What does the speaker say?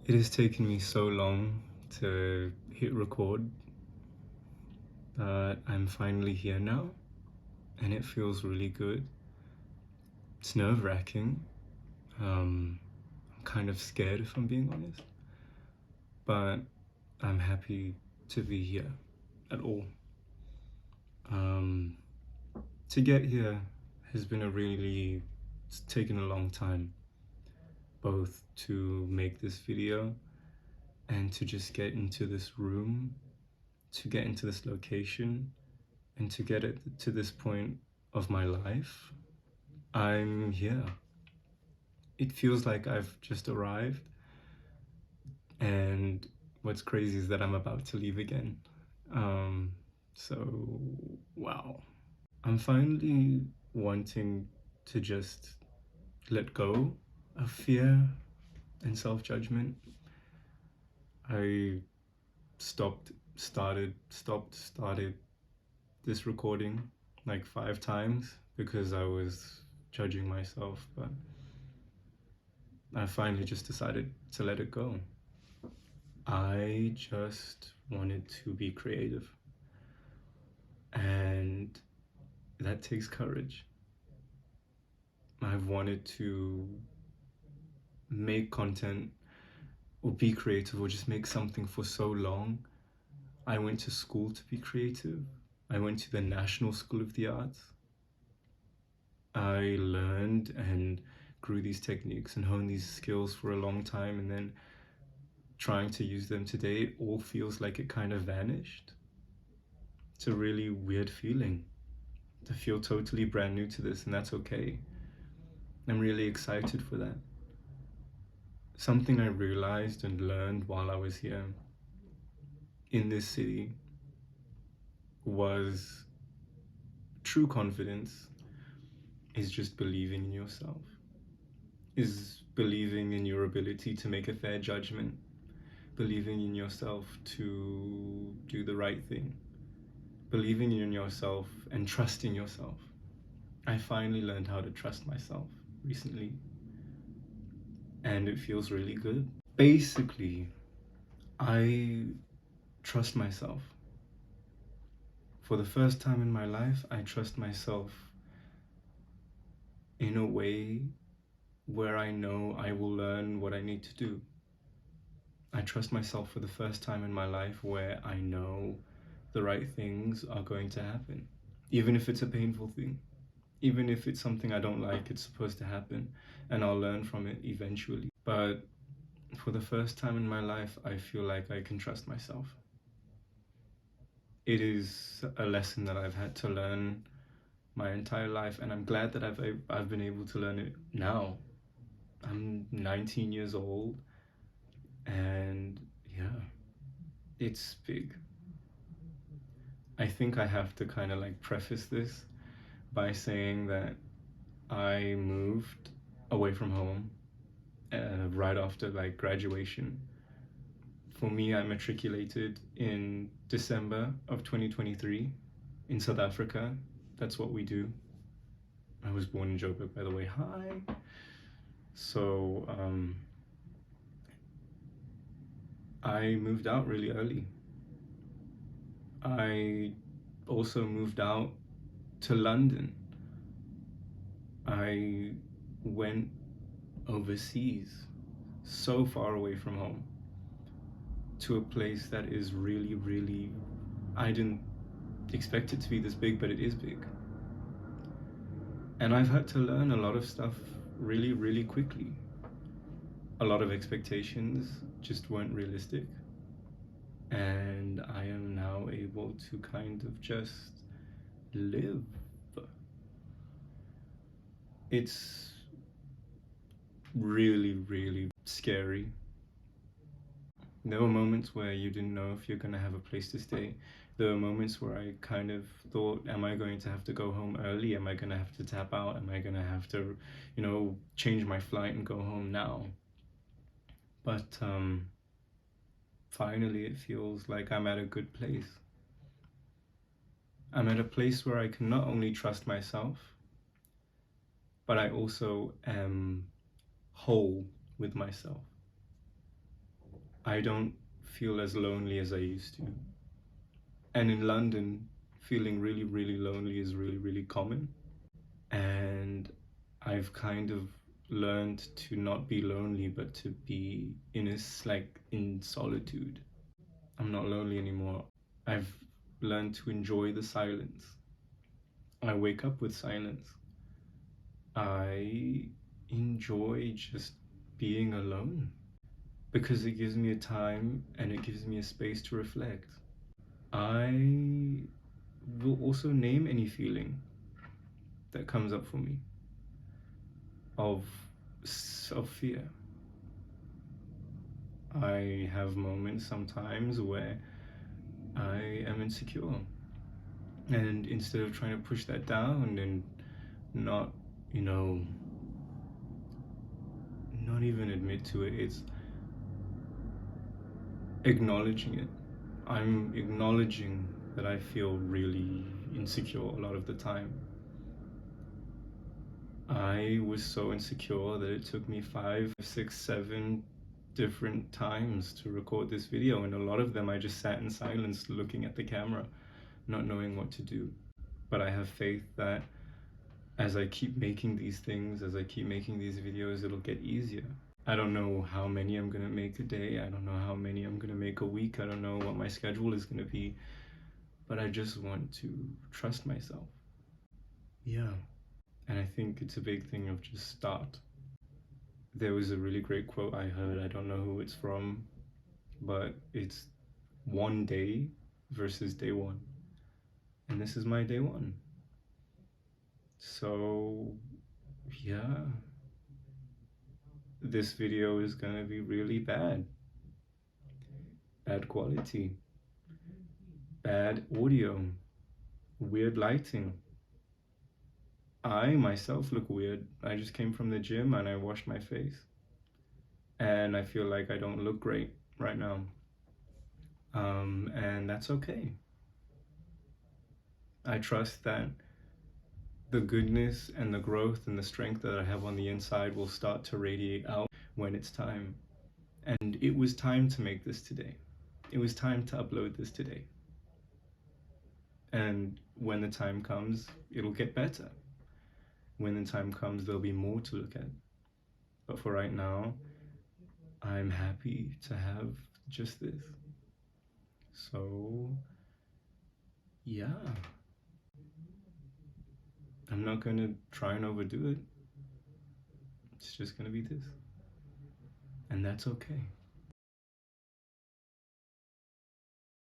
It has taken me so long to hit record, but I'm finally here now, and it feels really good. It's nerve-wracking. I'm kind of scared, if I'm being honest, but I'm happy to be here at all. Um, to get here has been it's taken a long time, both to make this video and to just get into this room, to get into this location, and to get it to this point of my life. I'm here. It feels like I've just arrived, and what's crazy is that I'm about to leave again. Um, so, wow. I'm finally wanting to just let go of fear and self-judgment. I started this recording like 5 times because I was judging myself, but I finally just decided to let it go. I just wanted to be creative, and that takes courage. I've wanted to make content or be creative or just make something for so long. I went to school to be creative. I went to the National School of the Arts. I learned and grew these techniques and honed these skills for a long time, and then trying to use them today, it all feels like it kind of vanished. It's a really weird feeling to feel totally brand new to this, and that's okay. I'm really excited for that. Something I realized and learned while I was here in this city was true confidence is just believing in yourself, is believing in your ability to make a fair judgment, believing in yourself to do the right thing, believing in yourself and trusting yourself. I finally learned how to trust myself recently, and it feels really good. Basically, I trust myself. For the first time in my life, I trust myself in a way where I know I will learn what I need to do. I trust myself for the first time in my life where I know the right things are going to happen. Even if it's a painful thing, even if it's something I don't like, it's supposed to happen, and I'll learn from it eventually. But for the first time in my life, I feel like I can trust myself. It is a lesson that I've had to learn my entire life, and I'm glad that I've been able to learn it now. I'm 19 years old, and yeah, it's big. I think I have to kind of like preface this by saying that I moved away from home right after like graduation. For me, I matriculated in December of 2023 in South Africa. That's what we do. I was born in Joburg, by the way. Hi. So I moved out really early. I also moved out to London. I went overseas, so far away from home, to a place that is really, really, I didn't expect it to be this big, but it is big. And I've had to learn a lot of stuff really, really quickly. A lot of expectations just weren't realistic. And I am now able to kind of just live. It's really, really scary. There were moments where you didn't know if you're gonna have a place to stay. There were moments where I kind of thought, am I going to have to go home early? Am I gonna have to tap out? Am I gonna have to, change my flight and go home now? But finally it feels like I'm at a good place. I'm at a place where I can not only trust myself, but I also am whole with myself. I don't feel as lonely as I used to. And in London, feeling really, really lonely is really, really common. And I've kind of learned to not be lonely, but to be in solitude. I'm not lonely anymore. I've learned to enjoy the silence. I wake up with silence. I enjoy just being alone because it gives me a time and it gives me a space to reflect. I will also name any feeling that comes up for me of of fear. I have moments sometimes where I am insecure, and instead of trying to push that down and not, you know, not even admit to it, it's acknowledging it. I'm acknowledging that I feel really insecure a lot of the time. I was so insecure that it took me 5, 6, 7 different times to record this video, and a lot of them I just sat in silence looking at the camera, not knowing what to do. But I have faith that as I keep making these things, as I keep making these videos, it'll get easier. I don't know how many I'm gonna make a day, I don't know how many I'm gonna make a week, I don't know what my schedule is gonna be, but I just want to trust myself. Yeah, and I think it's a big thing of just start. There was a really great quote I heard, I don't know who it's from, but it's one day versus day one. And this is my day one. So, yeah, this video is gonna be really bad. Bad quality, bad audio, weird lighting. I myself look weird. I just came from the gym and I washed my face. And I feel like I don't look great right now. And that's okay. I trust that the goodness and the growth and the strength that I have on the inside will start to radiate out when it's time. And it was time to make this today. It was time to upload this today. And when the time comes, it'll get better. When the time comes, there'll be more to look at. But for right now, I'm happy to have just this. So, yeah. I'm not gonna try and overdo it. It's just gonna be this. And that's okay.